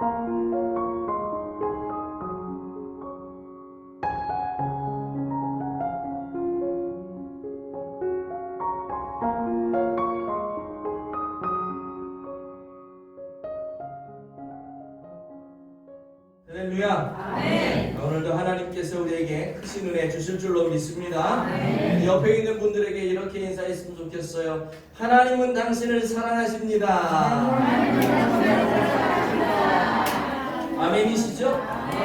할렐루야. 아멘. 오늘도 하나님께서 우리에게 크신 은혜 주실 줄로 믿습니다. 아멘. 옆에 있는 분들에게 이렇게 인사했으면 좋겠어요. 하나님은 당신을 사랑하십니다. 아멘이시죠?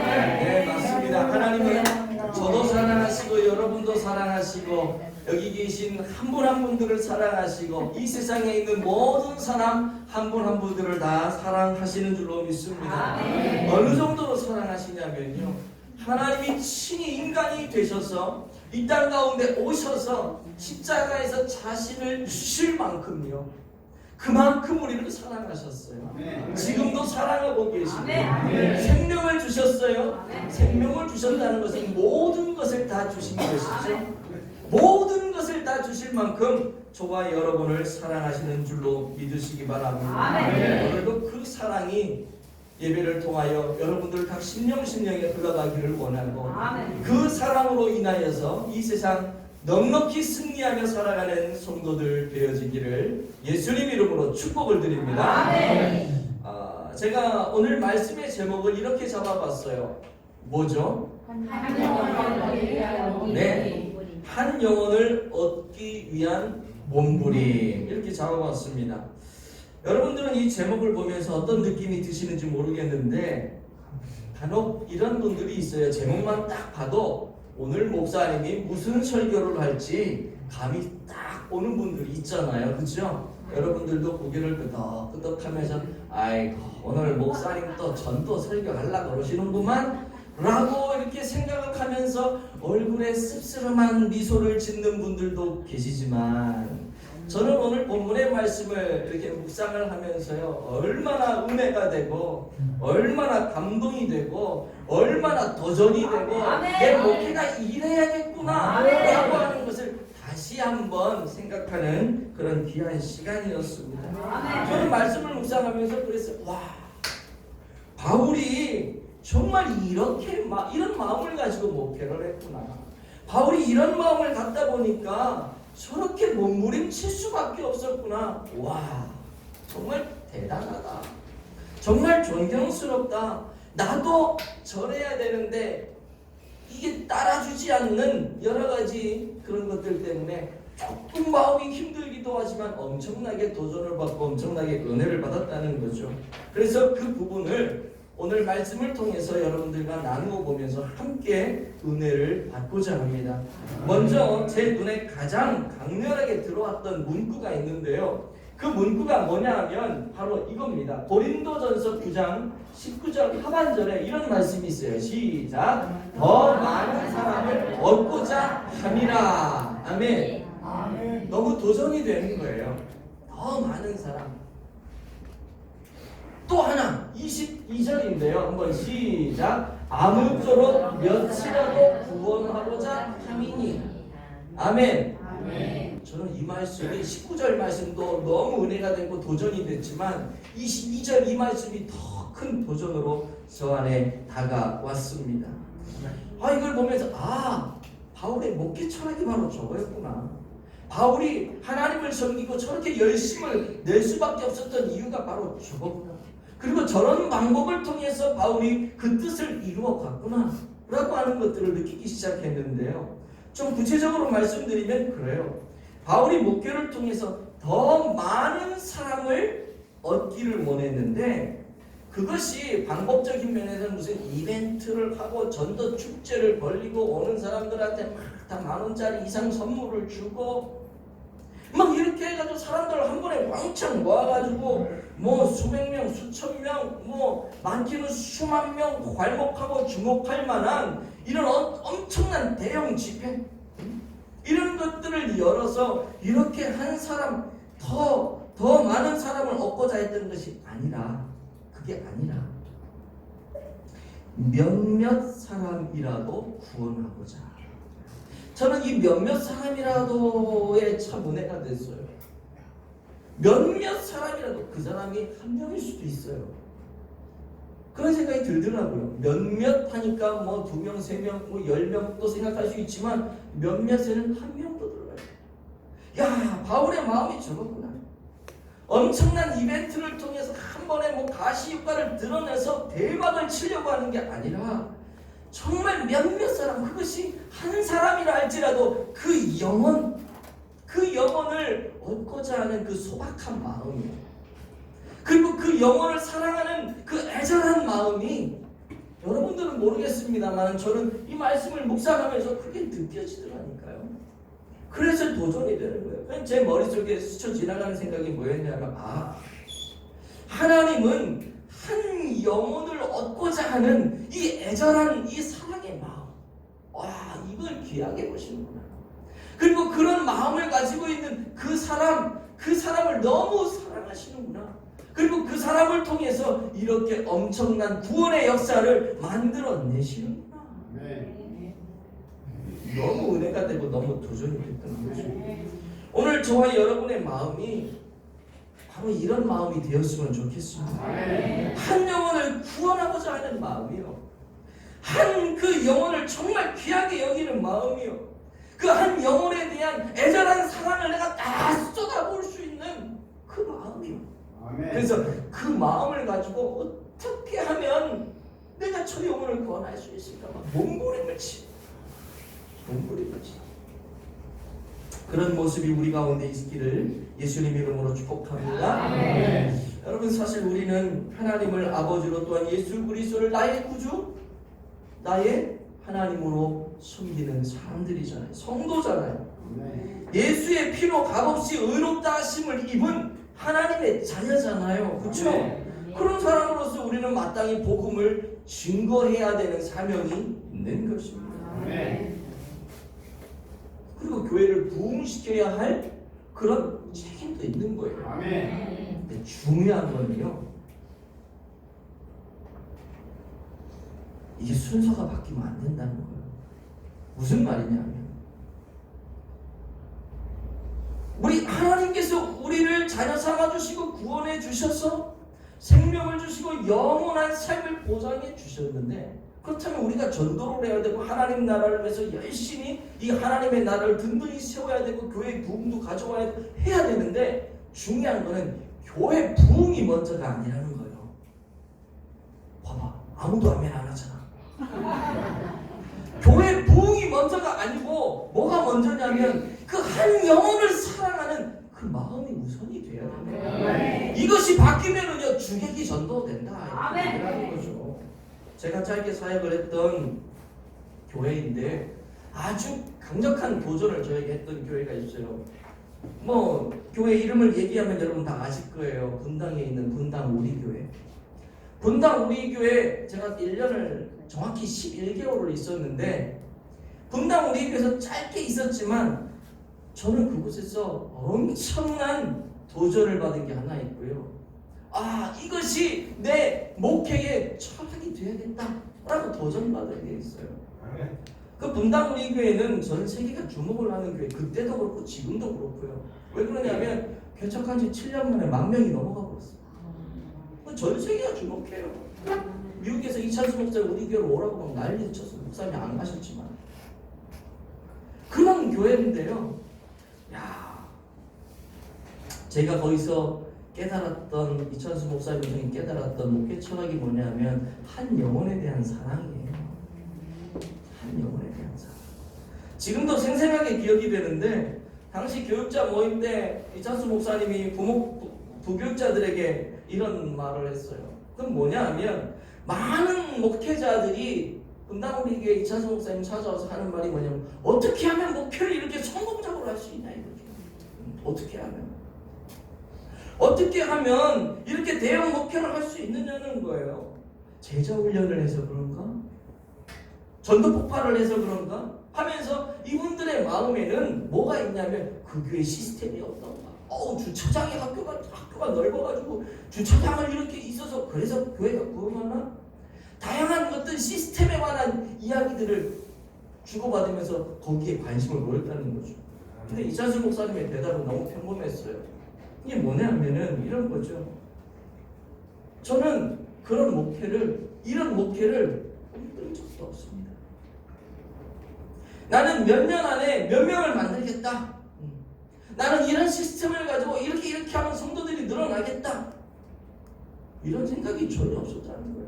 네, 맞습니다. 하나님은 저도 사랑하시고 여러분도 사랑하시고 여기 계신 한 분 한 분들을 사랑하시고 이 세상에 있는 모든 사람 한 분 한 분들을 다 사랑하시는 줄로 믿습니다. 아멘. 어느 정도로 사랑하시냐면요, 하나님이 친히 인간이 되셔서 이 땅 가운데 오셔서 십자가에서 자신을 주실 만큼요, 그만큼 우리를 사랑하셨어요. 아멘. 지금도 사랑하고 계시고 생명을 주셨어요. 아멘. 생명을 주셨다는 것은 모든 것을 다 주신 것이죠. 아멘. 모든 것을 다 주실 만큼 저와 여러분을 사랑하시는 줄로 믿으시기 바랍니다. 아멘. 오늘도 그 사랑이 예배를 통하여 여러분들 각 심령에 흘러가기를 원하고, 아멘, 그 사랑으로 인하여서 이 세상 넉넉히 승리하며 살아가는 성도들 되어지기를 예수님 이름으로 축복을 드립니다. 아멘. 제가 오늘 말씀의 제목을 이렇게 잡아봤어요. 뭐죠? 네, 한 영혼을 얻기 위한 몸부림, 이렇게 잡아봤습니다. 여러분들은 이 제목을 보면서 어떤 느낌이 드시는지 모르겠는데 간혹 이런 분들이 있어요. 제목만 딱 봐도 오늘 목사님이 무슨 설교를 할지 감이 딱 오는 분들이 있잖아요. 그렇죠? 여러분들도 고개를 끄덕끄덕하면서 아이고 오늘 목사님 또 전도 설교하려고 그러시는구만 라고 이렇게 생각을 하면서 얼굴에 씁쓸한 미소를 짓는 분들도 계시지만, 저는 오늘 본문의 말씀을 이렇게 묵상을 하면서요, 얼마나 은혜가 되고 얼마나 감동이 되고 얼마나 도전이 되고 내 목회가 이래야겠구나 라고 하는 것을 다시 한번 생각하는 그런 귀한 시간이었습니다. 저는 말씀을 묵상하면서 그랬어요. 와, 바울이 정말 이렇게 이런 마음을 가지고 목회를 했구나. 바울이 이런 마음을 갖다 보니까 저렇게 몸부림칠 수밖에 없었구나. 와, 정말 대단하다. 정말 존경스럽다. 나도 저래야 되는데 이게 따라주지 않는 여러 가지 그런 것들 때문에 조금 마음이 힘들기도 하지만 엄청나게 도전을 받고 엄청나게 은혜를 받았다는 거죠. 그래서 그 부분을 오늘 말씀을 통해서 여러분들과 나누어 보면서 함께 은혜를 받고자 합니다. 먼저 제 눈에 가장 강렬하게 들어왔던 문구가 있는데요, 그 문구가 뭐냐 하면 바로 이겁니다. 고린도전서 9장 19절 하반절에 이런 말씀이 있어요. 시작. 더 많은 사람을 얻고자 함이라. 아멘. 아멘. 너무 도전이 되는 거예요. 더 많은 사람. 또 하나 22절인데요. 한번 시작. 아무쪼록 몇이라도 구원하고자 함이니. 아멘. 아멘. 저는 이 말씀이 19절 말씀도 너무 은혜가 되고 도전이 됐지만 22절 이 말씀이 더 큰 도전으로 저 안에 다가왔습니다. 이걸 보면서 바울의 목회 철학이 바로 저거였구나. 바울이 하나님을 섬기고 저렇게 열심을 낼 수밖에 없었던 이유가 바로 저거구나. 그리고 저런 방법을 통해서 바울이 그 뜻을 이루어 갔구나 라고 하는 것들을 느끼기 시작했는데요. 좀 구체적으로 말씀드리면 그래요. 바울이 목회를 통해서 더 많은 사람을 얻기를 원했는데, 그것이 방법적인 면에서는 무슨 이벤트를 하고 전도 축제를 벌리고 오는 사람들한테 막 다 10,000원짜리 이상 선물을 주고 막 이렇게 해가지고 사람들 한 번에 왕창 모아가지고 뭐 수백 명, 수천 명, 뭐 많게는 수만 명 괄목하고 주목할 만한 이런 엄청난 대형 집회, 이런 것들을 열어서 이렇게 한 사람 더 많은 사람을 얻고자 했던 것이 아니라, 그게 아니라 몇몇 사람이라도 구원하고자. 저는 이 몇몇 사람이라도에 참 은혜가 됐어요. 몇몇 사람이라도, 그 사람이 한 명일 수도 있어요. 생각이 들더라고요. 몇몇 하니까 뭐 2명, 3명, 뭐 10명도 생각할 수 있지만 몇몇에는 1명도 들어가요. 야, 바울의 마음이 저거구나. 엄청난 이벤트를 통해서 한 번에 뭐 가시 효과를 드러내서 대박을 치려고 하는 게 아니라 정말 몇몇 사람, 그것이 한 사람이라 할지라도 그 영혼을 얻고자 하는 그 소박한 마음이에요. 그리고 그 영혼을 사랑하는 그 애절한 마음이, 여러분들은 모르겠습니다만 저는 이 말씀을 묵상하면서 그게 느껴지더라니까요. 그래서 도전이 되는 거예요. 제 머릿속에 스쳐 지나가는 생각이 뭐였냐면, 하나님은 한 영혼을 얻고자 하는 이 애절한 이 사랑의 마음, 이걸 귀하게 보시는구나. 그리고 그런 마음을 가지고 있는 그 사람을 너무 사랑하시는구나. 그리고 그 사람을 통해서 이렇게 엄청난 구원의 역사를 만들어내시는구나. 너무 은혜가 되고 너무 도전이 됐던 거죠. 오늘 저와 여러분의 마음이 바로 이런 마음이 되었으면 좋겠습니다. 한 영혼을 구원하고자 하는 마음이요. 한 그 영혼을 정말 귀하게 여기는 마음이요. 그 한 영혼에 대한 애절한 사랑을 내가 다 쏟아부을 수 있는 그 마음이요. 그래서 그 마음을 가지고 어떻게 하면 내가 저 영혼을 구원할 수 있을까? 몸부림을 치. 그런 모습이 우리 가운데 있기를 예수님 이름으로 축복합니다. 여러분, 사실 우리는 하나님을 아버지로, 또한 예수 그리스도를 나의 구주, 나의 하나님으로 섬기는 사람들이잖아요. 성도잖아요. 예수의 피로 값없이 의롭다 하심을 입은 하나님의 자녀잖아요. 그렇죠? 그런 사람으로서 우리는 마땅히 복음을 증거해야 되는 사명이 있는 것입니다. 그리고 교회를 부흥시켜야 할 그런 책임도 있는 거예요. 근데 중요한 건요, 이게 순서가 바뀌면 안 된다는 거예요. 무슨 말이냐면, 우리 하나님께서 우리를 자녀 삼아 주시고 구원해 주셔서 생명을 주시고 영원한 삶을 보장해 주셨는데, 그렇다면 우리가 전도를 해야 되고 하나님 나라를 위해서 열심히 이 하나님의 나라를 든든히 세워야 되고 교회 부흥도 가져와야 해야 되는데, 중요한 거는 교회 부흥이 먼저가 아니라는 거예요. 봐봐, 아무도 아멘 안 하잖아. 교회 부흥이 먼저가 아니고 뭐가 먼저냐면 그 한 영혼을 사랑하는 그 마음이 우선이 돼야 돼요. 이것이 바뀌면은요, 주객이 전도된다. 이라는 거죠. 제가 짧게 사역을 했던 교회인데 아주 강력한 도전을 저에게 했던 교회가 있어요. 뭐 교회 이름을 얘기하면 여러분 다 아실 거예요. 분당에 있는 분당 우리교회. 분당 우리교회 제가 1년을 정확히 11개월을 있었는데, 분당 우리교회에서 짧게 있었지만 저는 그곳에서 엄청난 도전을 받은 게 하나 있고요. 이것이 내 목회의 철학이 되어야겠다라고 도전받은 게 있어요. 그 분당 우리교회는 전 세계가 주목을 하는 교회, 그때도 그렇고 지금도 그렇고요. 왜 그러냐면 개척한 지 7년 만에 10,000명이 넘어가 버렸어요. 전 세계가 주목해요. 미국에서 이찬수 목사를 우리 교회로 오라고 막 난리 쳤어요. 목사님이 안 가셨지만. 그런 교회인데요. 제가 거기서 깨달았던, 이찬수 목사님 중에 깨달았던 목회 철학이 뭐냐면 한 영혼에 대한 사랑이에요. 한 영혼에 대한 사랑. 지금도 생생하게 기억이 되는데, 당시 교육자 모임 때 이찬수 목사님이 부교육자들에게 이런 말을 했어요. 그건 뭐냐 하면, 많은 목회자들이 분당 우리 교회 이찬수 목사님 찾아와서 하는 말이 뭐냐면, 어떻게 하면 목회를 이렇게 성공적으로 할 수 있냐 이거죠. 어떻게 하면 이렇게 대형 목회를 할 수 있느냐는 거예요. 제자 훈련을 해서 그런가? 전도 폭발을 해서 그런가? 하면서 이분들의 마음에는 뭐가 있냐면 그 교회 시스템이 없던가. 주차장이 학교가 넓어가지고 주차장을 이렇게 있어서 그래서 교회가 구원하나? 다양한 어떤 시스템에 관한 이야기들을 주고받으면서 거기에 관심을 보였다는 거죠. 근데 이찬수 목사님의 대답은 너무 평범했어요. 이게 뭐냐면은 이런 거죠. 저는 그런 목회를, 이런 목회를 꿈꾼 적도 없습니다. 나는 몇 년 안에 몇 명을 만들겠다. 나는 이런 시스템을 가지고 이렇게 하면 성도들이 늘어나겠다. 이런 생각이 전혀 없었다는 거예요.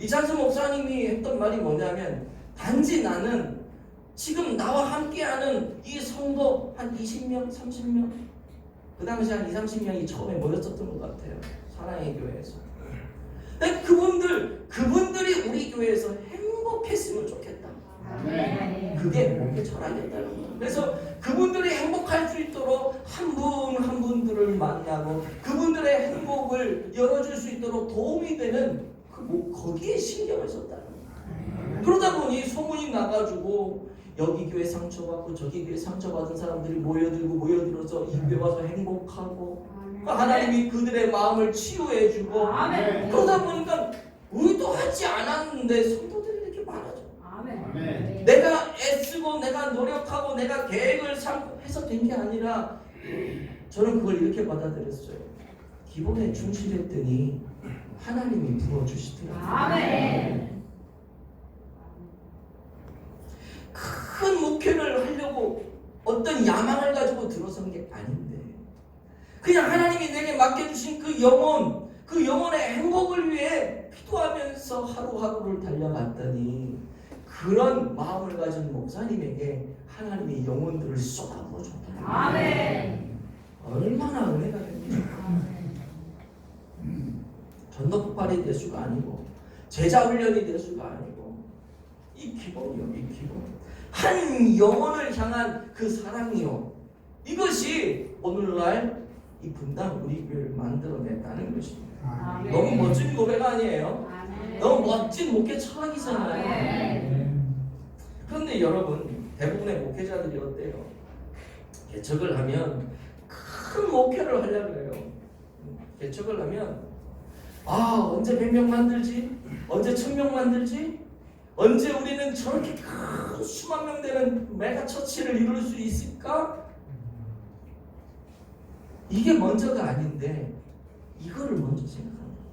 이찬수 목사님이 했던 말이 뭐냐면, 단지 나는 지금 나와 함께하는 이 성도 한 20명, 30명, 그 당시 한 20, 30명이 처음에 모였었던 것 같아요. 사랑의 교회에서. 근데 그분들이 우리 교회에서 행복했으면 좋겠다. 그게 목회 철학이었다는 거예요. 그래서 그분들이 행복할 수 있도록 한 분 한 분들을 만나고 그분들의 행복을 열어줄 수 있도록 도움이 되는 거기에 신경을 썼다는 거예요. 그러다 보니 소문이 나가지고 여기 교회 상처받고 저기 교회 상처받은 사람들이 모여들어서 이 교회 와서 행복하고, 하나님이 그들의 마음을 치유해주고, 그러다 보니까 의도하지 않았는데 성도들이 이렇게 많아져. 내가 애쓰고 내가 노력하고 내가 계획을 삼고 해서 된 게 아니라, 저는 그걸 이렇게 받아들였어요. 기본에 충실했더니 하나님이 부어주시더라고요. 큰 목회를 하려고 어떤 야망을 가지고 들어선 게 아닌데, 그냥 하나님이 내게 맡겨주신 그 영혼의 행복을 위해 기도하면서 하루하루를 달려갔더니, 그런 마음을 가진 목사님에게 하나님의 영혼들을 쏟아부어줬다. 얼마나 은혜가 됩니까? 전도폭발이 될 수가 아니고 제자 훈련이 될 수가 아니고, 이 기본이요, 이 기본. 한 영혼을 향한 그 사랑이요, 이것이 오늘날 이 분당 우리 교회를 만들어냈다는 것입니다. 너무 멋진 고백 아니에요? 너무 멋진 목회 철학이잖아요. 그런데 여러분, 대부분의 목회자들이 어때요? 개척을 하면 큰 목회를 하려고 해요. 개척을 하면 언제 100명 만들지? 언제 1000명 만들지? 언제 우리는 저렇게 큰 수만 명 되는 메가 처치를 이룰 수 있을까? 이게 먼저가 아닌데 이거를 먼저 생각합니다.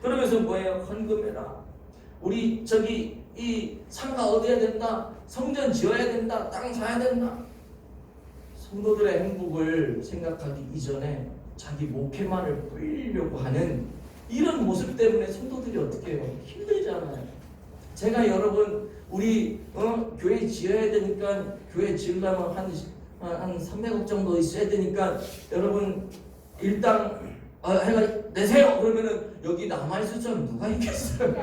그러면서 뭐예요? 헌금해라. 우리 저기 이 상가 얻어야 된다. 성전 지어야 된다. 땅 사야 된다. 성도들의 행복을 생각하기 이전에 자기 목회만을 뿌리려고 하는 이런 모습 때문에 성도들이 어떻게 해요? 힘들잖아요. 제가 여러분, 우리 교회 지어야 되니까, 교회 지으려면 한 300억 정도 있어야 되니까, 여러분 일당 해가 내세요. 그러면은 여기 남아있을 줄 누가 있겠어요?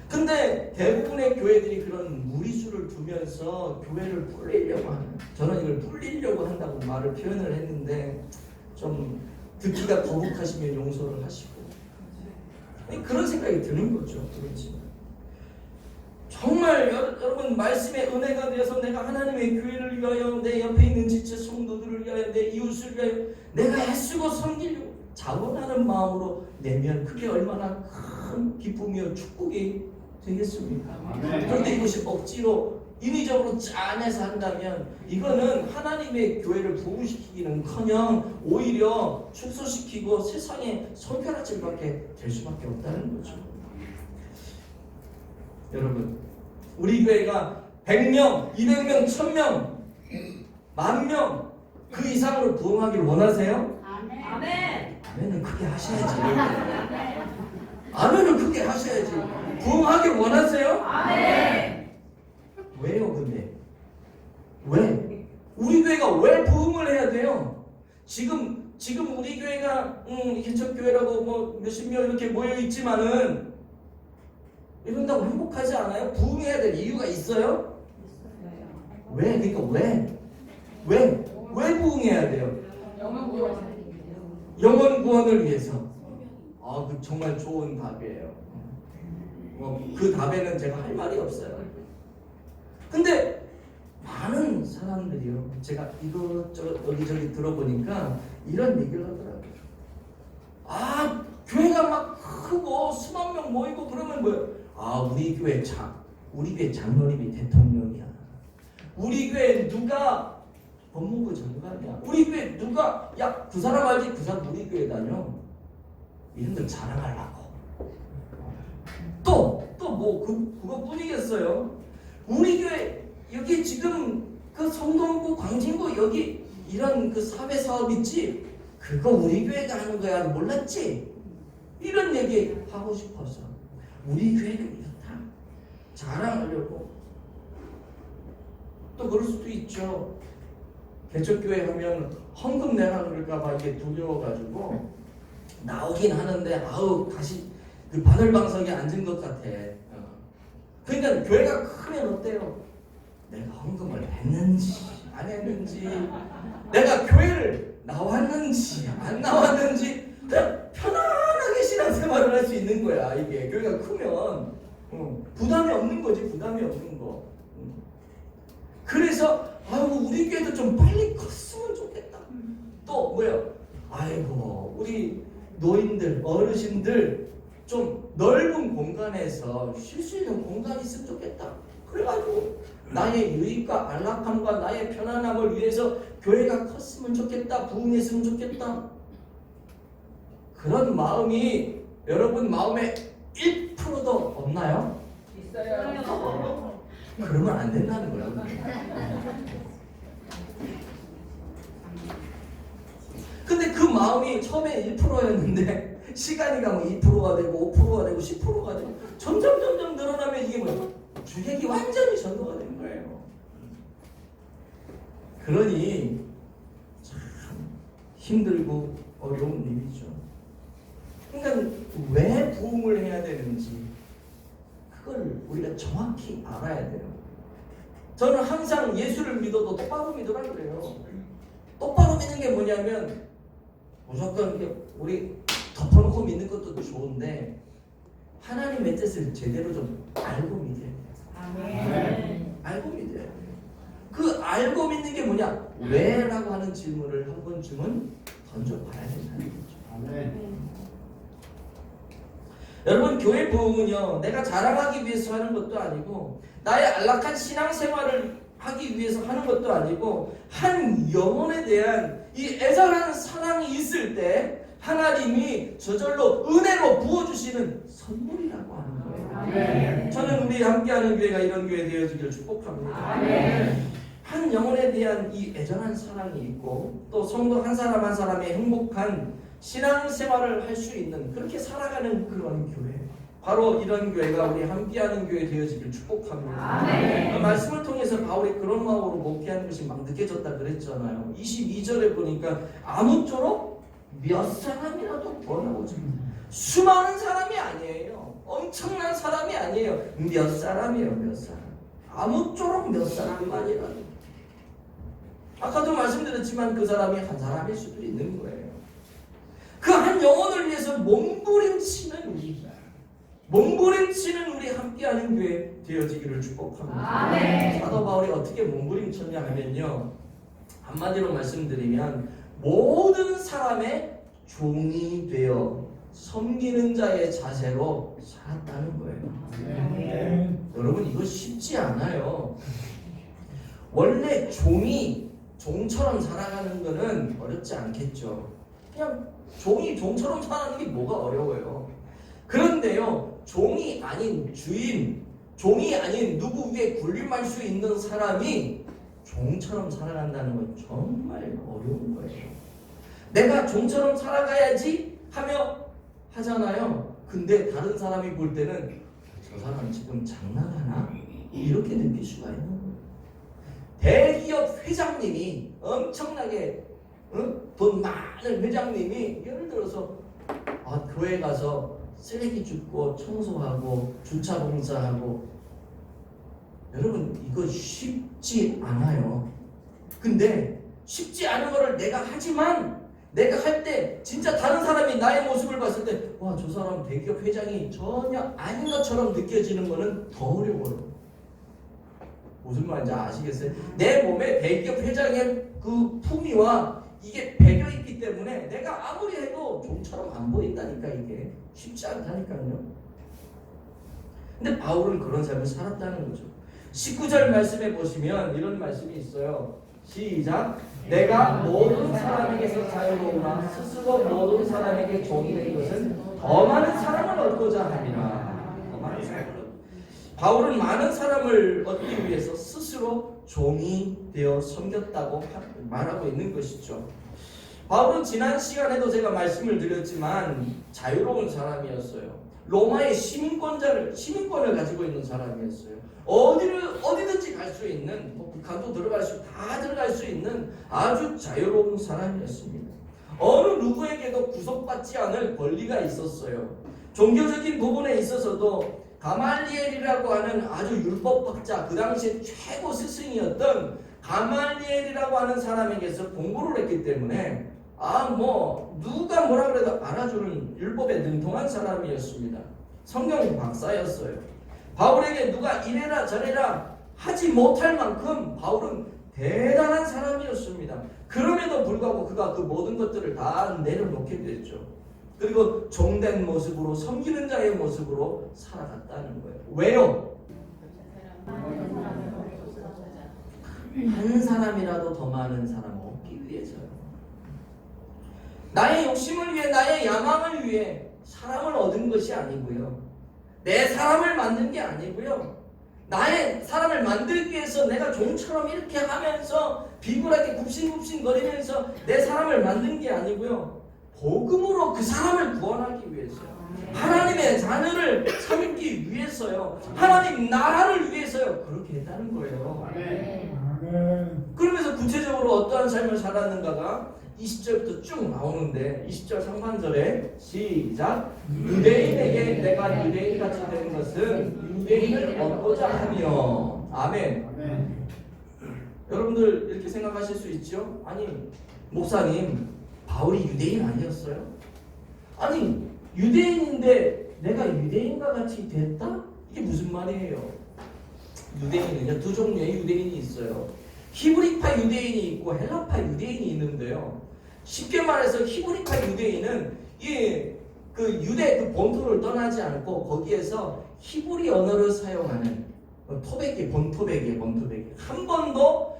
근데 대부분의 교회들이 그런 무리수를 두면서 교회를 불리려고 하는, 저는 이걸 불리려고 한다고 말을 표현을 했는데 좀 듣기가 거북하시면 용서를 하시고, 그런 생각이 드는 거죠. 그렇지. 정말 여러분, 말씀의 은혜가 되어서 내가 하나님의 교회를 위하여, 내 옆에 있는 지체 성도들을 위하여, 내 이웃을 위하여 내가 애쓰고 섬기려고 자원하는 마음으로 내면 그게 얼마나 큰 기쁨이요 축복이 되겠습니까? 그런데 이것이 억지로 인위적으로 짜내서 한다면 이거는 하나님의 교회를 부흥시키기는커녕 오히려 축소시키고 세상의 손가락질밖에 될 수밖에 없다는 거죠. 여러분, 우리 교회가 100명, 200명, 1000명, 10,000명 그 이상으로 부흥하길 원하세요? 아멘. 아멘은 크게 하셔야지. 아멘은 크게 하셔야지. 부흥하길 원하세요? 아멘. 왜요, 근데? 왜? 우리 교회가 왜 부흥을 해야 돼요? 지금 우리 교회가 개척교회라고 뭐 몇십 명 이렇게 모여 있지만은 이런다고 행복하지 않아요? 부흥해야 될 이유가 있어요? 왜? 그러니까 왜 부흥해야 돼요? 영혼 구원을 위해서. 그 정말 좋은 답이에요. 그 답에는 제가 할 말이 없어요. 근데 많은 사람들이요, 제가 이것저것 여기저기 들어보니까 이런 얘기를 하더라고요. 교회가 막 크고 수만 명 모이고 그러면 뭐예요? 우리 교회 장로님이 대통령이야. 우리 교회 누가 법무부 장관이야. 우리 교회 누가 야 그 사람 알지? 그 사람 우리 교회 다녀. 이름들 자랑하려고. 또 뭐 그거뿐이겠어요. 우리 교회 여기 지금 그 성동구 광진구 여기 이런 그 사회 사업 있지? 그거 우리 교회가 하는 거야. 몰랐지? 이런 얘기 하고 싶어서 우리 교회는 이렇다 자랑하려고. 또 그럴 수도 있죠. 개척교회 하면 헌금 내라 그럴까봐 이게 두려워가지고 나오긴 하는데 아우 다시 그 바늘방석에 앉은 것 같아. 그러니까 교회가 크면 어때요? 내가 헌금을 했는지 안 했는지, 내가 교회를 나왔는지 안 나왔는지 그냥 편안하게 신앙생활을 할 수 있는 거야. 이게 교회가 크면 부담이 없는 거지. 부담이 없는 거. 그래서 아이고 우리 교회도 좀 빨리 컸으면 좋겠다. 또 뭐야? 아이고 우리 노인들 어르신들 좀 넓은 공간에서 쉴 수 있는 공간이 있으면 좋겠다. 그래가지고 나의 유익과 안락함과 나의 편안함을 위해서 교회가 컸으면 좋겠다. 부흥했으면 좋겠다. 그런 마음이 여러분 마음에 1%도 없나요? 있어요. 그러면 안 된다는 거야. 근데 그 마음이 처음에 1%였는데 시간이 가면 2%가 되고 5%가 되고 10%가 되고 점점 늘어나면 이게 뭐야? 주객이 완전히 전도가 된 거예요. 그러니 참 힘들고 어려운 일이죠. 그러니까 왜 부흥을 해야 되는지 그걸 우리가 정확히 알아야 돼요. 저는 항상 예수를 믿어도 똑바로 믿으라 그래요. 똑바로 믿는 게 뭐냐면 무조건 우리 덮어놓고 믿는 것도 좋은데 하나님의 뜻을 제대로 좀 알고 믿어야 돼요. 아멘. 알고 믿어야 돼요. 그 알고 믿는 게 뭐냐? 왜라고 하는 질문을 한 번쯤은 던져봐야 된다는 거죠. 아멘. 여러분 교회 부흥은요 내가 자랑하기 위해서 하는 것도 아니고 나의 안락한 신앙생활을 하기 위해서 하는 것도 아니고 한 영혼에 대한 이 애절한 사랑이 있을 때 하나님이 저절로 은혜로 부어주시는 선물이라고 하는 거예요. 아멘. 저는 우리 함께하는 교회가 이런 교회 되어지기를 축복합니다. 아멘. 한 영혼에 대한 이 애절한 사랑이 있고 또 성도 한 사람 한 사람의 행복한 신앙생활을 할 수 있는 그렇게 살아가는 그런 교회, 바로 이런 교회가 우리 함께하는 교회 되어지기를 축복합니다. 아멘. 그 말씀을 통해서 바울이 그런 마음으로 목회하는 것이 막 느껴졌다 그랬잖아요. 22절에 보니까 아무쪼록 몇 사람이라도 번하고자. 수많은 사람이 아니에요. 엄청난 사람이 아니에요. 몇 사람이에요. 몇 사람. 아무쪼록 몇 사람만이라도. 아까도 말씀드렸지만 그 사람이 한 사람일 수도 있는 거예요. 그 한 영혼을 위해서 몸부림치는 우리 함께하는 교회 되어지기를 축복합니다. 아멘. 사도 바울이 어떻게 몸부림쳤냐 하면요, 한마디로 말씀드리면 모든 사람의 종이 되어 섬기는 자의 자세로 살았다는 거예요. 아멘. 여러분 이거 쉽지 않아요. 원래 종처럼 살아가는 거는 어렵지 않겠죠. 그냥 종이 종처럼 살아가는 게 뭐가 어려워요. 그런데요, 종이 아닌 주인, 종이 아닌 누구 위에 군림할 수 있는 사람이 종처럼 살아간다는 건 정말 어려운 거예요. 내가 종처럼 살아가야지 하잖아요. 근데 다른 사람이 볼 때는 저 사람 지금 장난하나? 이렇게 느낄 수가 있는 거예요. 대기업 회장님이 엄청나게 돈 많은 회장님이 예를 들어서 교회 가서 쓰레기 줍고 청소하고 주차 봉사하고, 여러분 이거 쉽지 않아요. 근데 쉽지 않은 거를 내가 하지만 내가 할 때 진짜 다른 사람이 나의 모습을 봤을 때 와, 저 사람 대기업 회장이 전혀 아닌 것처럼 느껴지는 거는 더 어려워요. 무슨 말인지 아시겠어요? 내 몸에 대기업 회장의 그 품위와 이게 배겨 있기 때문에 내가 아무리 해도 종처럼 안 보인다니까. 이게 쉽지 않다니까요. 근데 바울은 그런 삶을 살았다는 거죠. 19절 말씀에 보시면 이런 말씀이 있어요. 시작. 내가 모든 사람에게서 자유로우나 스스로 모든 사람에게 종이 된 것은 더 많은 사랑을 얻고자 함이라. 더 많은 사랑을 얻. 바울은 많은 사람을 얻기 위해서 스스로 종이 되어 섬겼다고 말하고 있는 것이죠. 바울은 지난 시간에도 제가 말씀을 드렸지만 자유로운 사람이었어요. 로마의 시민권을 가지고 있는 사람이었어요. 어디든지 갈 수 있는, 북한도 다 들어갈 수 있는 아주 자유로운 사람이었습니다. 어느 누구에게도 구속받지 않을 권리가 있었어요. 종교적인 부분에 있어서도 가말리엘이라고 하는 아주 율법학자, 그 당시에 최고 스승이었던 가말리엘이라고 하는 사람에게서 공부를 했기 때문에 누가 뭐라 그래도 알아주는 율법에 능통한 사람이었습니다. 성경 박사였어요. 바울에게 누가 이래라 저래라 하지 못할 만큼 바울은 대단한 사람이었습니다. 그럼에도 불구하고 그가 그 모든 것들을 다 내려놓게 됐죠. 그리고 종된 모습으로, 섬기는 자의 모습으로 살아갔다는 거예요. 왜요? 한 사람이라도 더 많은 사람 얻기 위해서요. 나의 욕심을 위해, 나의 야망을 위해 사람을 얻은 것이 아니고요. 내 사람을 만든 게 아니고요. 나의 사람을 만들기 위해서 내가 종처럼 이렇게 하면서 비굴하게 굽신굽신 거리면서 내 사람을 만든 게 아니고요. 복음으로 그 사람을 구원하기 위해서요. 하나님의 자녀를 삼기 위해서요. 하나님 나라를 위해서요. 그렇게 했다는 거예요. 그러면서 구체적으로 어떠한 삶을 살았는가가 20절부터 쭉 나오는데 20절 상반절에 시작. 유대인에게 내가 유대인같이 된 것은 유대인을 얻고자 하며. 아멘. 여러분들 이렇게 생각하실 수 있죠? 아니 목사님, 바울이 유대인 아니었어요? 아니 유대인인데 내가 유대인과 같이 됐다? 이게 무슨 말이에요? 유대인은요, 두 종류의 유대인이 있어요. 히브리파 유대인이 있고 헬라파 유대인이 있는데요. 쉽게 말해서 히브리파 유대인은 그 유대 그 본토를 떠나지 않고 거기에서 히브리 언어를 사용하는 본토백이에요. 한 번도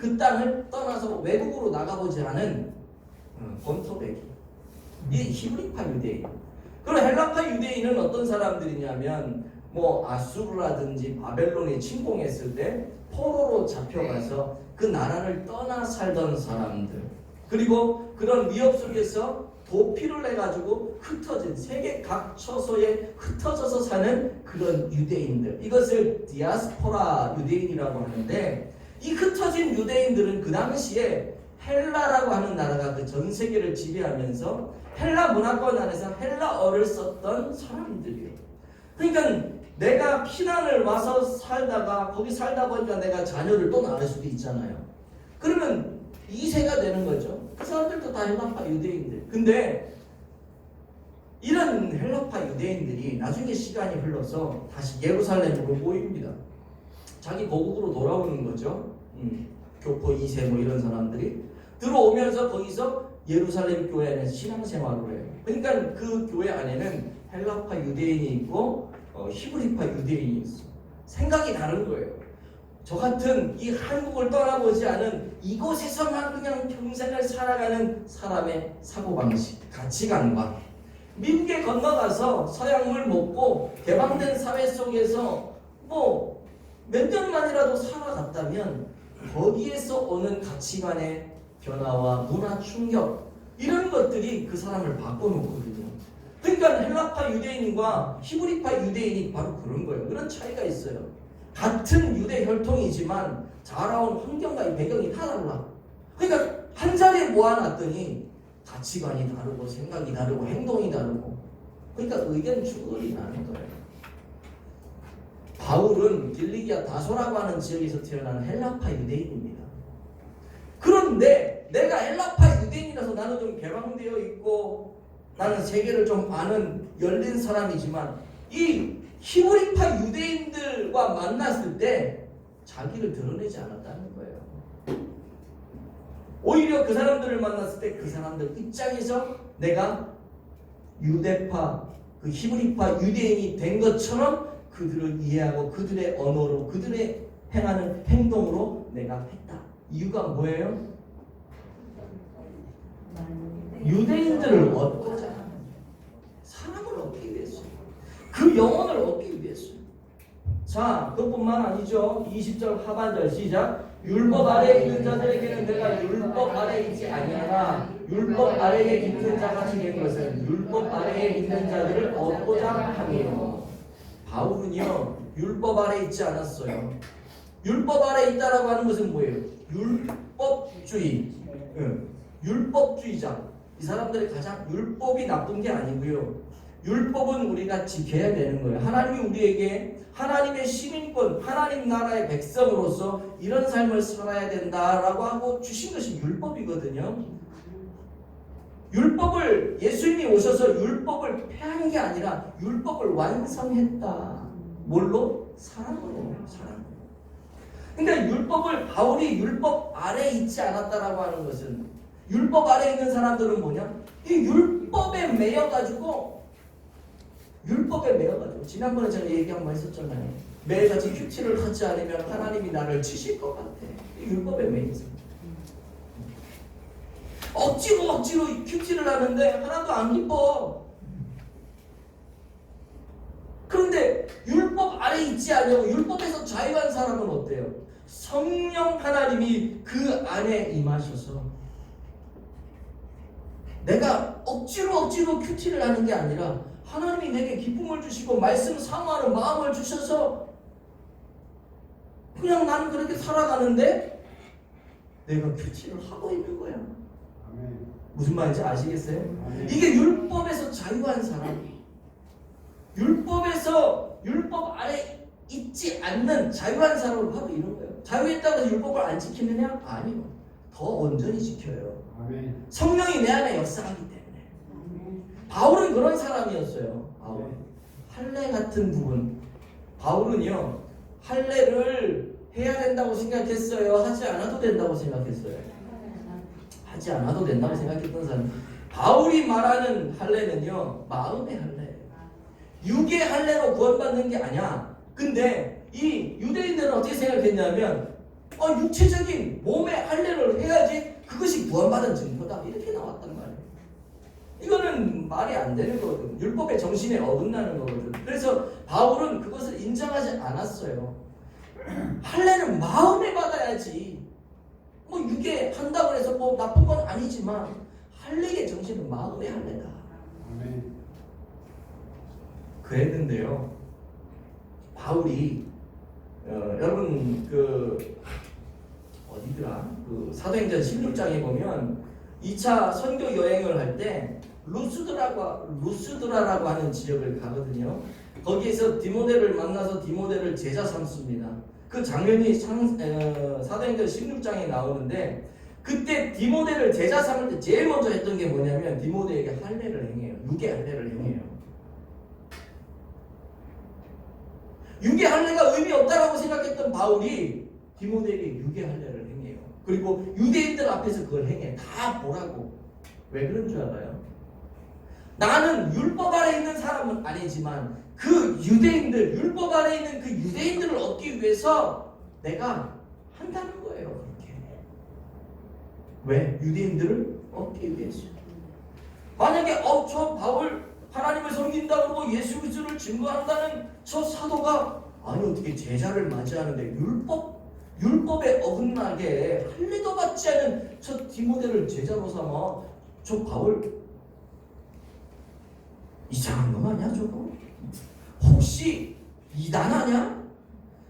그 땅을 떠나서 외국으로 나가보지 않은 본토백이. 이 히브리파 유대인. 그리고 헬라파 유대인은 어떤 사람들이냐면 아수르라든지 바벨론이 침공했을 때 포로로 잡혀가서 그 나라를 떠나 살던 사람들, 그리고 그런 위협 속에서 도피를 해가지고 흩어진 세계 각 처소에 흩어져서 사는 그런 유대인들, 이것을 디아스포라 유대인이라고 하는데, 이 흩어진 유대인들은 그 당시에 헬라라고 하는 나라가 그 전 세계를 지배하면서 헬라 문화권 안에서 헬라어를 썼던 사람들이에요. 그러니까 내가 피난을 와서 살다가 거기 살다 보니까 내가 자녀를 또 낳을 수도 있잖아요. 그러면 2세가 되는 거죠. 그 사람들도 다 헬라파 유대인들. 근데 이런 헬라파 유대인들이 나중에 시간이 흘러서 다시 예루살렘으로 모입니다. 자기 고국으로 돌아오는 거죠. 교포 2세 이런 사람들이 들어오면서 거기서 예루살렘 교회 안에서 신앙생활을 해요. 그러니까 그 교회 안에는 헬라파 유대인이 있고 히브리파 유대인이 있어. 생각이 다른 거예요. 저 같은 이 한국을 떠나보지 않은 이곳에서만 그냥 평생을 살아가는 사람의 사고방식, 가치관과 미국에 건너가서 서양물 먹고 개방된 사회 속에서 몇 년만이라도 살아갔다면 거기에서 오는 가치관의 변화와 문화 충격, 이런 것들이 그 사람을 바꿔놓거든요. 그러니까 헬라파 유대인과 히브리파 유대인이 바로 그런 거예요. 그런 차이가 있어요. 같은 유대 혈통이지만 자라온 환경과 배경이 다 달라. 그러니까 한 자리에 모아놨더니 가치관이 다르고 생각이 다르고 행동이 다르고, 그러니까 의견 충돌이 나는 거예요. 바울은 길리기아 다소라고 하는 지역에서 태어난 헬라파 유대인입니다. 그런데 내가 헬라파 유대인이라서 나는 좀 개방되어 있고 나는 세계를 좀 아는 열린 사람이지만 이 히브리파 유대인들과 만났을 때 자기를 드러내지 않았다는 거예요. 오히려 그 사람들을 만났을 때 그 사람들 입장에서 내가 유대파, 그 히브리파 유대인이 된 것처럼 그들을 이해하고 그들의 언어로, 그들의 행하는 행동으로 내가 했다. 이유가 뭐예요? 유대인들을 얻고자 하는 사람을 얻기 위해서, 그 영혼을 얻기 위해서. 자, 그것뿐만 아니죠. 20절 하반절 시작. 율법 아래에 있는 자들에게는 내가 율법 아래에 있지 아니하나 율법 아래에 있는 자같이 된 것은 율법 아래에 있는 자들을 얻고자 함이요. 바울은요, 율법 아래에 있지 않았어요. 율법 아래에 있다라고 하는 것은 뭐예요? 율법주의, 율법주의자. 이 사람들이 가장 율법이 나쁜 게 아니고요. 율법은 우리가 지켜야 되는 거예요. 하나님이 우리에게 하나님의 시민권, 하나님 나라의 백성으로서 이런 삶을 살아야 된다라고 하고 주신 것이 율법이거든요. 율법을, 예수님이 오셔서 율법을 폐한 게 아니라 율법을 완성했다. 뭘로? 사랑으로. 사랑. 그러니까 율법을, 바울이 율법 아래에 있지 않았다라고 하는 것은, 율법 아래에 있는 사람들은 뭐냐? 이 율법에 매여가지고, 지난번에 제가 얘기 한번 했었잖아요. 매일같이 큐티를 하지 않으면 하나님이 나를 치실 것 같아. 이 율법에 매여서 억지로 큐티를 하는데 하나도 안 기뻐. 그런데 율법 아래 있지 않냐고, 율법에서 자유한 사람은 어때요? 성령 하나님이 그 안에 임하셔서 내가 억지로 큐티를 하는 게 아니라 하나님이 내게 기쁨을 주시고 말씀 사모하는 마음을 주셔서 그냥 나는 그렇게 살아가는데 내가 큐티를 하고 있는 거야. 무슨 말인지 아시겠어요? 이게 율법에서 자유한 사람, 율법 아래 있지 않는 자유한 사람을 바로 이런 거예요. 자유했다고 해서 율법을 안 지키느냐? 아니요. 더 온전히 지켜요. 성령이 내 안에 역사하기 때문에. 바울은 그런 사람이었어요. 할례 같은 부분. 바울은요, 할례를 해야 된다고 생각했어요? 하지 않아도 된다고 생각했어요? 하지 않아도 된다고 생각했던 사람. 바울이 말하는 할례는요, 마음의 할례예요. 육의 할례로 구원받는 게 아니야. 근데 이 유대인들은 어떻게 생각했냐면, 육체적인 몸의 할례를 해야지 그것이 구원받은 증거다, 이렇게 나왔단 말이에요. 이거는 말이 안 되는 거거든. 율법의 정신에 어긋나는 거거든. 그래서 바울은 그것을 인정하지 않았어요. 할례는 마음에 받아야지. 육에 한다고 해서 나쁜 건 아니지만 할례의 정신은 마음의 할례다. 그랬는데요, 바울이 여러분 어디더라? 사도행전 16장에 보면 2차 선교 여행을 할 때 루스드라라고 하는 지역을 가거든요. 거기에서 디모데를 만나서 디모데를 제자 삼습니다. 그 장면이 사도행전 16장에 나오는데, 그때 디모데를 제자 삼을 때 제일 먼저 했던 게 뭐냐면 디모데에게 할례를 행해요. 육의 할례를 행해요. 육의 할례가 의미 없다라고 생각했던 바울이 디모데에게 육의 할례를 행해요. 그리고 유대인들 앞에서 그걸 행해. 다 보라고. 왜 그런 줄 알아요? 나는 율법 아래 있는 사람은 아니지만 그 유대인들, 율법 아래 있는 그 유대인들을 얻기 위해서 내가 한다는 거예요. 그렇게. 왜? 유대인들을 얻기 위해서. 만약에 저 바울 하나님을 섬긴다 그러고 예수 그리스도를 증거한다는 저 사도가, 아니 어떻게 제자를 맞이하는데 율법에 어긋나게 할례도 받지 않은 저 디모데를 제자로 삼아, 저 바울 이상한 거 아니야 저거? 혹시 이단 아니야?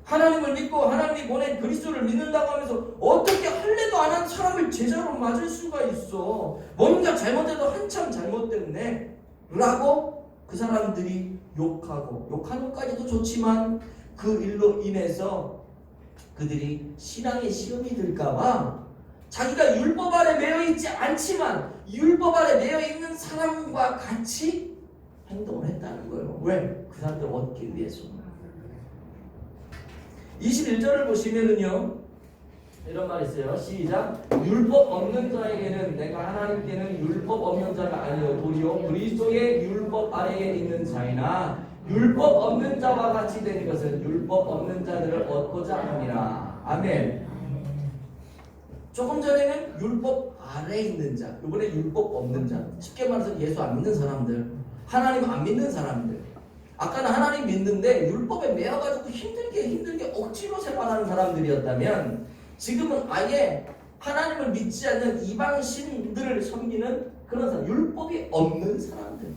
하나님을 믿고 하나님이 보낸 그리스도를 믿는다고 하면서 어떻게 할례도 안 한 사람을 제자로 맞을 수가 있어? 뭔가 잘못해도 한참 잘못됐네 라고 그 사람들이 욕하는 것까지도 좋지만 그 일로 인해서 그들이 신앙의 시험이 들까봐 자기가 율법 아래 매여 있지 않지만 율법 아래 매여 있는 사람과 같이 행동을 했다는 거예요. 왜? 그 사람들을 얻기 위해서. 21절을 보시면은요, 이런 말이 있어요. 시작. 율법 없는 자에게는 내가 하나님께는 율법 없는 자가 아니요 도리어 그리스도의 율법 아래에 있는 자이나 율법 없는 자와 같이 된 것은 율법 없는 자들을 얻고자 함이라. 아멘. 조금 전에는 율법 아래에 있는 자, 이번에 율법 없는 자. 쉽게 말해서 예수 안 믿는 사람들, 하나님 안 믿는 사람들. 아까는 하나님 믿는데 율법에 매여가지고 힘들게 억지로 생활하는 사람들이었다면 지금은 아예 하나님을 믿지 않는 이방 신들을 섬기는 그런 사람, 율법이 없는 사람들.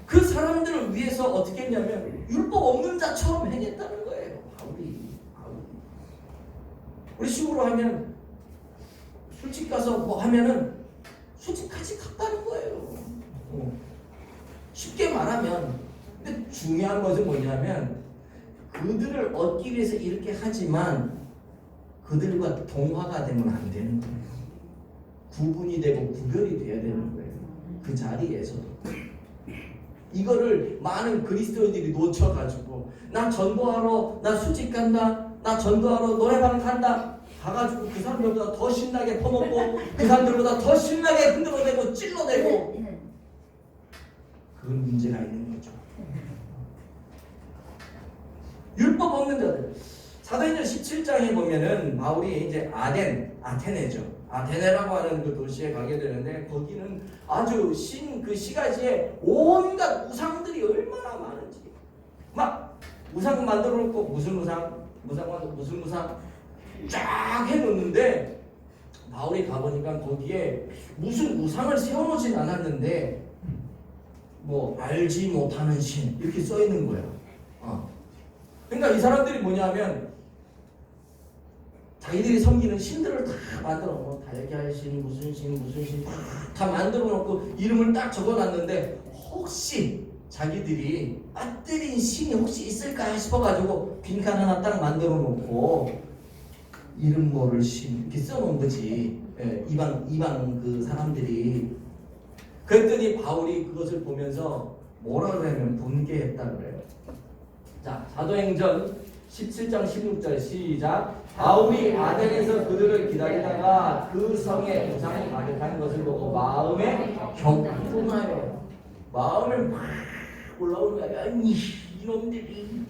그 사람들을 위해서 어떻게 했냐면 율법 없는 자처럼 행했다는 거예요. 바울이. 우리 식으로 하면 술집 가서 뭐 하면은 술집까지 갔다는 거예요. 쉽게 말하면, 근데 중요한 것은 뭐냐면 그들을 얻기 위해서 이렇게 하지만 그들과 동화가 되면 안 되는 거예요. 구분이 되고 구별이 돼야 되는 거예요. 그 자리에서도. 이거를 많은 그리스도인들이 놓쳐가지고 나 전도하러 나 술집 간다, 나 전도하러 노래방 간다, 가가지고 그 사람들보다 더 신나게 퍼먹고 그 사람들보다 더 신나게 흔들어대고 찔러대고, 그건 문제가 있는 거죠. 율법 없는 자들. 사도행전 17장에 보면은 바울이 이제 아테네죠. 아테네라고 하는 그 도시에 가게 되는데 거기는 아주 그 시가지에 온갖 우상들이 얼마나 많은지, 막 우상 만들어 놓고 무슨 우상 쫙 해놓는데 바울이 가보니까 거기에 무슨 우상을 세워놓진 않았는데 뭐 알지 못하는 신 이렇게 써 있는 거예요. 그러니까 이 사람들이 뭐냐면 자기들이 섬기는 신들을 다 만들어 놓고 달걀 신, 무슨 신 다 만들어 놓고 이름을 딱 적어놨는데 혹시 자기들이 빠뜨린 신이 혹시 있을까 싶어가지고 빈칸 하나 딱 만들어 놓고 이름 모를 신 이렇게 써놓은 거지. 이방 그 사람들이. 그랬더니 바울이 그것을 보면서 뭐라 그러냐면 분개했다 그래요. 자, 사도행전 17장 16절 시작. 바울이 아덴에서 그들을 기다리다가 그 성에 우상이 가득한 것을 보고 마음에 격분하여, 마음에 막 올라오는 거야. 이놈들이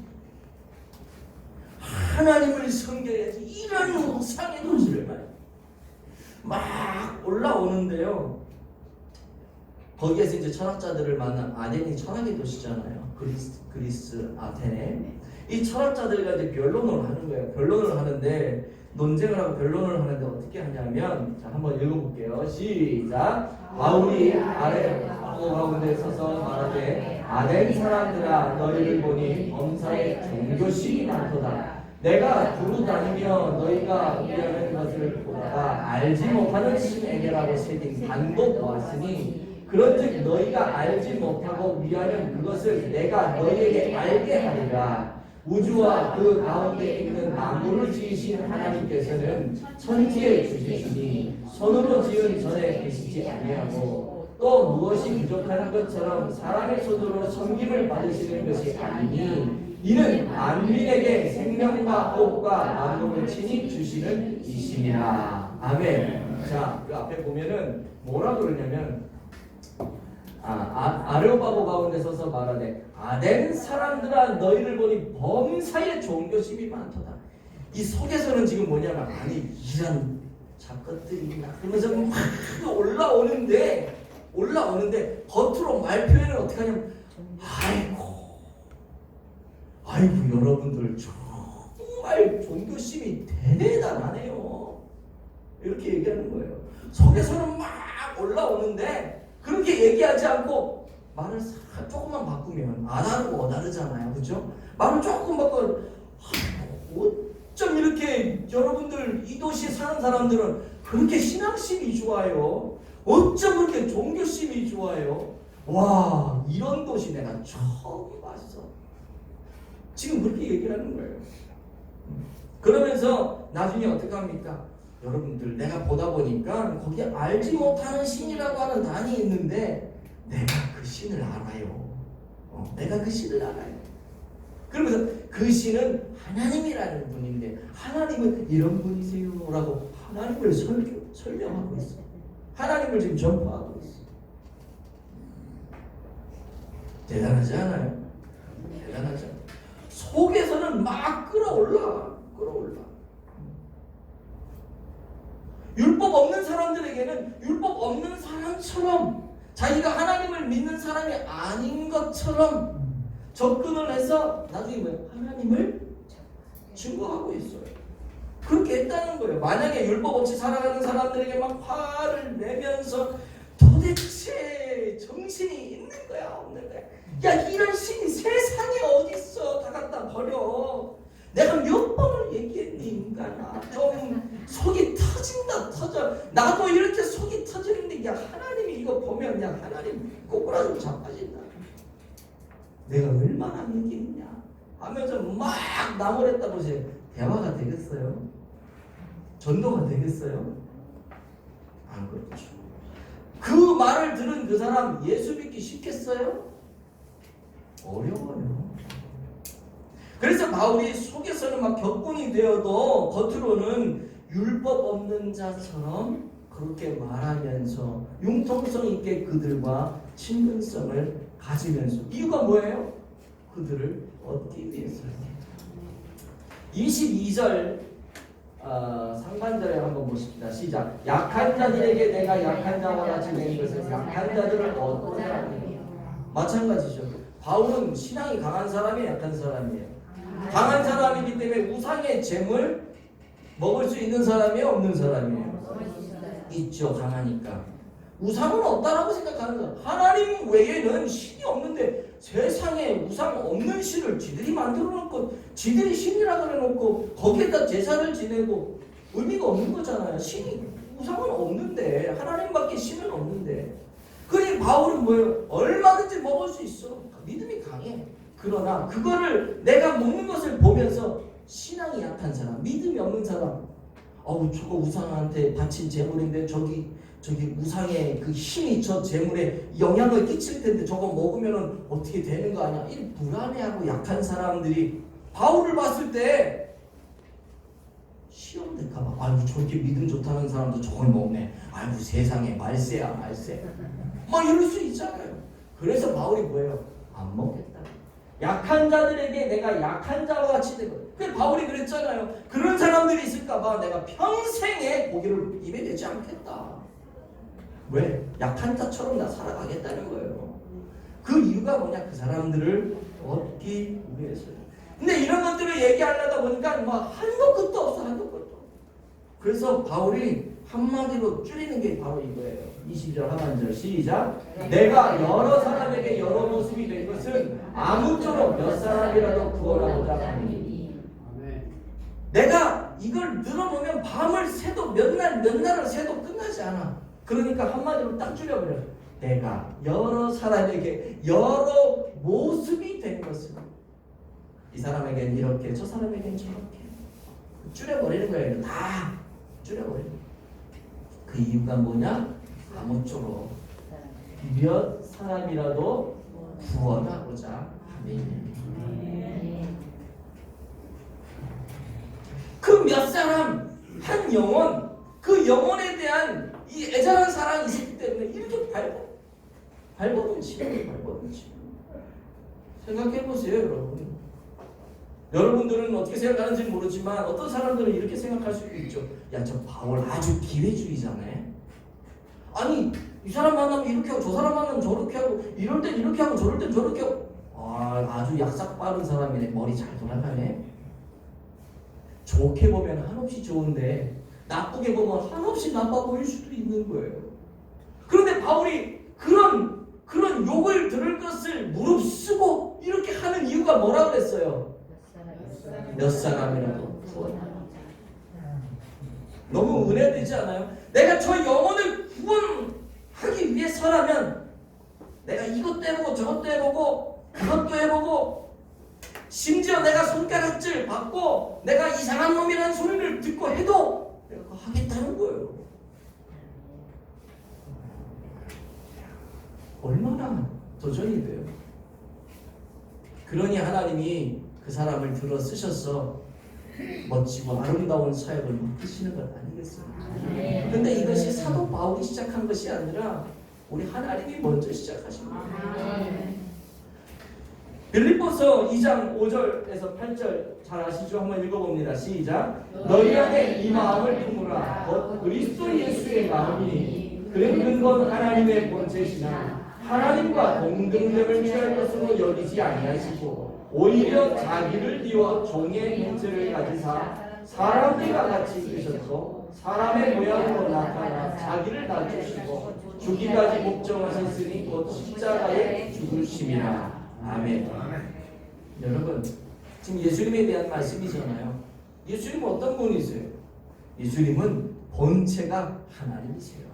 하나님을 섬겨야지, 이런 우상의 도시를 막 올라오는데요. 거기에서 이제 철학자들을 만난, 아덴이 철학의 도시잖아요. 그리스 아테네. 이 철학자들과 이제 변론을 하는 거예요. 변론을 하는데, 논쟁을 하고 변론을 하는데 어떻게 하냐면, 자, 한번 읽어볼게요. 시작. 바울이 아레오파고 가운데 서서 말하되, 아덴 사람들아, 너희를 보니 범사에 종교심이 많도다. 내가 두루 다니며 너희가 의하는 것을 보다가 알지 못하는 신에게라고 새긴 단독 보았으니, 그런즉 너희가 알지 못하고 위하는 그것을 내가 너희에게 알게 하리라. 우주와 그 가운데 있는 만물을 지으신 하나님께서는 천지에 주시니 손으로 지은 전에 계시지 아니하고, 또 무엇이 부족한 것처럼 사람의 손으로 섬김을 받으시는 것이 아니니, 이는 만민에게 생명과 호흡과 만물을 친히 주시는 이심이라. 아멘. 자, 그 앞에 보면은 뭐라 그러냐면, 아레오파고 가운데 서서 말하되, 아덴 사람들아 너희를 보니 범사에 종교심이 많도다. 이 속에서는 지금 뭐냐면, 아니 이런 작것들이 있나 그러면서 막 올라오는데 겉으로 말 표현을 어떻게 하냐면, 아이고 여러분들 정말 종교심이 대단하네요, 이렇게 얘기하는 거예요. 속에서는 막 올라오는데 그렇게 얘기하지 않고 말을 조금만 바꾸면 아다르고 어다르잖아요, 그렇죠? 말을 조금 바꿔, 어쩜 이렇게 여러분들 이 도시에 사는 사람들은 그렇게 신앙심이 좋아요? 어쩜 그렇게 종교심이 좋아요? 와, 이런 도시 내가 처음 봤어. 지금 그렇게 얘기하는 거예요. 그러면서 나중에 어떻게 합니까? 여러분들, 내가 보다 보니까 거기에 알지 못하는 신이라고 하는 단이 있는데 내가 그 신을 알아요. 내가 그 신을 알아요. 그러면서 그 신은 하나님이라는 분인데, 하나님은 이런 분이세요 라고 하나님을 설명하고 있어요. 하나님을 지금 전파하고 있어요. 대단하지 않아요? 대단하죠. 속에서는 막 끌어올라. 율법 없는 사람들에게는 율법 없는 사람처럼 자기가 하나님을 믿는 사람이 아닌 것처럼 접근을 해서 나중에 뭐예요? 하나님을 증거하고 있어요. 그렇게 했다는 거예요. 만약에 율법 없이 살아가는 사람들에게 막 화를 내면서 도대체 정신이 있는 거야 없는 거야? 야, 이런 신이 세상에 어디 있어? 다 갖다 버려. 내가 몇 번을 얘기했니 인간아. 좀 속이 터진다 터져. 나도 이렇게 속이 터지는데 야, 하나님이 이거 보면 야, 하나님 꼬꾸라지고 자빠진다. 내가 얼마나 얘기했냐 하면서 막 나무랬다 보세요. 대화가 되겠어요? 전도가 되겠어요? 안 그렇죠. 그 말을 들은 그 사람 예수 믿기 쉽겠어요? 어려워요. 그래서 바울이 속에서는 막 격분이 되어도 겉으로는 율법 없는 자처럼 그렇게 말하면서 융통성 있게 그들과 친근성을 가지면서 이유가 뭐예요? 그들을 얻기 위해서요. 22절 상반절에 한번 보십시다. 시작. 약한 자들에게 내가 약한 자와 같이 된 것은 약한 자들을 얻고자 하니. 마찬가지죠. 바울은 신앙이 강한 사람이에요, 약한 사람이에요? 강한 사람이기 때문에 우상의 재물 먹을 수 있는 사람이에요, 없는 사람이에요? 있죠, 강하니까. 우상은 없다라고 생각하는 거야. 하나님 외에는 신이 없는데 세상에 우상 없는 신을 지들이 만들어 놓고 지들이 신이라 그래 놓고 거기에다 제사를 지내고 의미가 없는 거잖아요. 신이 우상은 없는데 하나님밖에 신은 없는데. 그러니 바울은 뭐예요? 얼마든지 먹을 수 있어. 믿음이 강해. 그러나 그거를 내가 먹는 것을 보면서 신앙이 약한 사람, 믿음이 없는 사람, 저거 우상한테 바친 제물인데 저기 우상의 그 힘이 저 재물에 영향을 끼칠 텐데 저거 먹으면 어떻게 되는 거 아니야? 이 불안해하고 약한 사람들이 바울을 봤을 때 시험 될까봐 아이고 저렇게 믿음 좋다는 사람도 저걸 먹네. 아이고 세상에 말세야 말세. 막 이럴 수 있잖아요. 그래서 바울이 뭐예요? 안 먹겠다. 약한 자들에게 내가 약한 자와 같이 되고. 그 바울이 그랬잖아요. 그런 사람들이 있을까봐 내가 평생에 고기를 입에 대지 않겠다. 왜? 약한 자처럼 나 살아가겠다는 거예요. 그 이유가 뭐냐? 그 사람들을 얻기 위해서요. 근데 이런 것들을 얘기하려다 보니까 뭐 한도 끝도 없어. 한도 끝도. 그래서 바울이 한마디로 줄이는 게 바로 이거예요. 20절 하반절 시작. 내가 여러 사람에게 여러 모습이 된 것은 아무쪼록 몇 사람이라도 구원하고자 하니. 내가 이걸 늘어놓으면 밤을 새도 몇 날을 새도 끝나지 않아. 그러니까 한마디로 딱 줄여버려. 내가 여러 사람에게 여러 모습이 된 것은 이 사람에겐 이렇게 저 사람에겐 저렇게 줄여버리는 거예요. 다 줄여버리는 거예요. 그 이유가 뭐냐? 아무쪼록 몇 사람이라도 구원하고자 하니. 그 몇 사람 한 영혼, 그 영혼에 대한 이 애절한 사랑이 있기 때문에 이렇게 발버둥치는 거예요. 생각해보세요, 여러분. 여러분들은 어떻게 생각하는지 모르지만 어떤 사람들은 이렇게 생각할 수도 있죠. 야, 저 바울 아주 기회주의자네. 아니, 이 사람 만나면 이렇게 하고 저 사람 만나면 저렇게 하고 이럴 땐 이렇게 하고 저럴 땐 저렇게 하고. 아주 약삭 빠른 사람이네. 머리 잘 돌아가네. 좋게 보면 한없이 좋은데 나쁘게 보면 한없이 나빠 보일 수도 있는 거예요. 그런데 바울이 그런 욕을 들을 것을 무릅쓰고 이렇게 하는 이유가 뭐라 그랬어요? 몇 사람이라도 구원하라. 너무 은혜되지 않아요? 내가 저 영혼을 구원하기 위해서라면 내가 이것도 해보고 저것도 해보고 그것도 해보고 심지어 내가 손가락질 받고 내가 이상한 놈이라는 소리를 듣고 해도 내가 그거 하겠다는 거예요. 얼마나 도전이 돼요. 그러니 하나님이 그 사람을 들어 쓰셔서 멋지고 아름다운 사역을 맡기시는 것 아니겠습니까? 근데 이것이 사도 바울이 시작한 것이 아니라 우리 하나님이 먼저 시작하신 거예요. 빌립보서 2장 5절에서 8절 잘 아시죠? 한번 읽어봅니다. 시작. 너희 안에 이 마음을 품으라. 곧 그리스도 예수의 마음이니 그는 근본 하나님의 본체시나 하나님과 동등됨을 취할 것으로 여기지 아니하시고 오히려 자기를 비워 종의 형체를 가지사 사람들과 같이 계셨고 사람의 모양으로 나타나 자기를 낮추시고 죽기까지 복종하셨으니 곧 십자가에 죽으심이라. 아멘. 여러분, 지금 예수님에 대한 말씀이잖아요. 예수님은 어떤 분이세요? 예수님은 본체가 하나님이세요.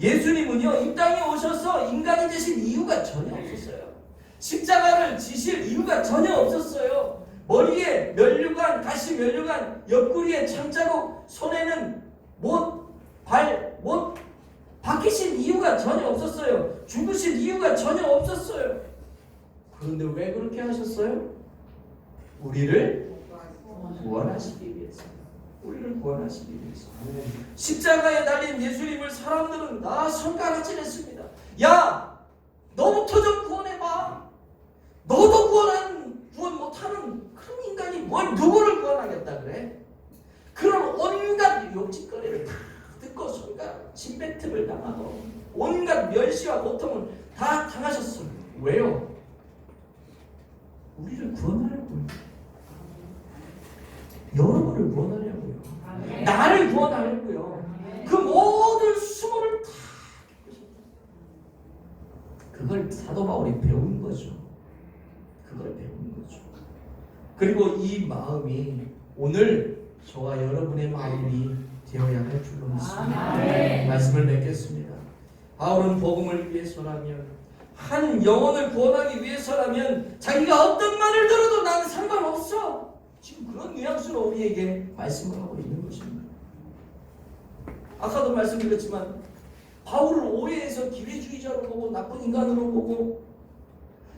예수님은요, 이 땅에 오셔서 인간이 되신 이유가 전혀 없었어요. 십자가를 지실 이유가 전혀 없었어요. 머리에 면류관, 가시 면류관, 옆구리에 창자국, 손에는 못 박히신 이유가 전혀 없었어요. 죽으신 이유가 전혀 없었어요. 그런데 왜 그렇게 하셨어요? 우리를 구원하시기 위해서. 우리를 구원하시기 위해서. 십자가에 달린 예수님을 사람들은 다 손가락질했습니다. 야, 너부터 좀 구원해봐. 너도 구원 못하는 그런 인간이 뭘 누구를 구원하겠다 그래? 그런 온갖 욕짓거리를 다 듣고 손가락 침뱉음을 당하고 온갖 멸시와 고통을 다 당하셨어요. 왜요? 우리를 구원하려고요. 여러분을 구원하려고요. 나를 구원하려고요. 그 모든 수고를 다 그걸 사도 바울이 배운 거죠. 그걸 배운 거죠. 그리고 이 마음이 오늘 저와 여러분의 마음이 되어야 할 줄로 믿습니다. 말씀을 맺겠습니다. 바울은 복음을 위해서라면 한 영혼을 구원하기 위해서라면 자기가 어떤 말을 들어도 나는 상관없어. 지금 그런 뉘앙스로 우리에게 말씀을 하고 있는 것입니다. 아까도 말씀드렸지만 바울을 오해해서 기회주의자로 보고 나쁜 인간으로 보고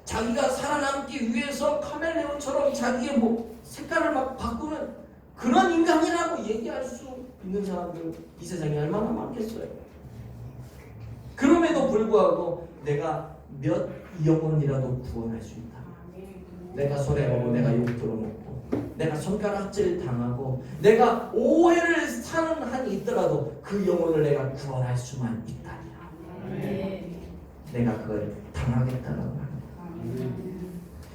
자기가 살아남기 위해서 카멜레온처럼 자기의 색깔을 막 바꾸는 그런 인간이라고 얘기할 수 있는 사람들 이 세상에 얼마나 많겠어요. 그럼에도 불구하고 내가 몇 영혼이라도 구원할 수 있다. 내가 손해보고 내가 욕 들어먹고 내가 손가락질 당하고 내가 오해를 사는 한이 있더라도 그 영혼을 내가 구원할 수만 있다니라. 내가 그걸 당하겠다는 말이야.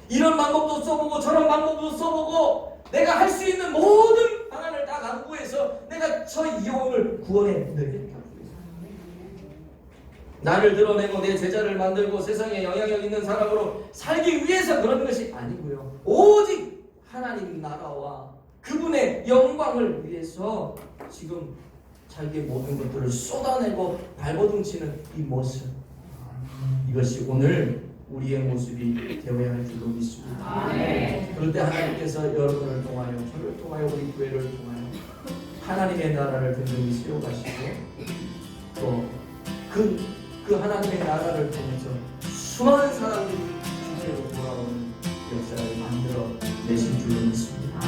이런 방법도 써보고 저런 방법도 써보고 내가 할 수 있는 모든 방안을 다 강구해서 내가 저 영혼을 구원해내겠다. 나를 드러내고 내 제자를 만들고 세상에 영향력 있는 사람으로 살기 위해서 그런 것이 아니고요. 오직 하나님 나라와 그분의 영광을 위해서 지금 자기의 모든 것들을 쏟아내고 발버둥치는 이 모습, 이것이 오늘 우리의 모습이 되어야 할 줄로 믿습니다. 그럴 때 하나님께서 여러분을 통하여 저를 통하여 우리 교회를 통하여 하나님의 나라를 든든히 세워가시고 또 그 하나님의 나라를 통해서 수많은 사람들이 주제로 돌아오는 역사를 만들어 내신 줄로 믿습니다.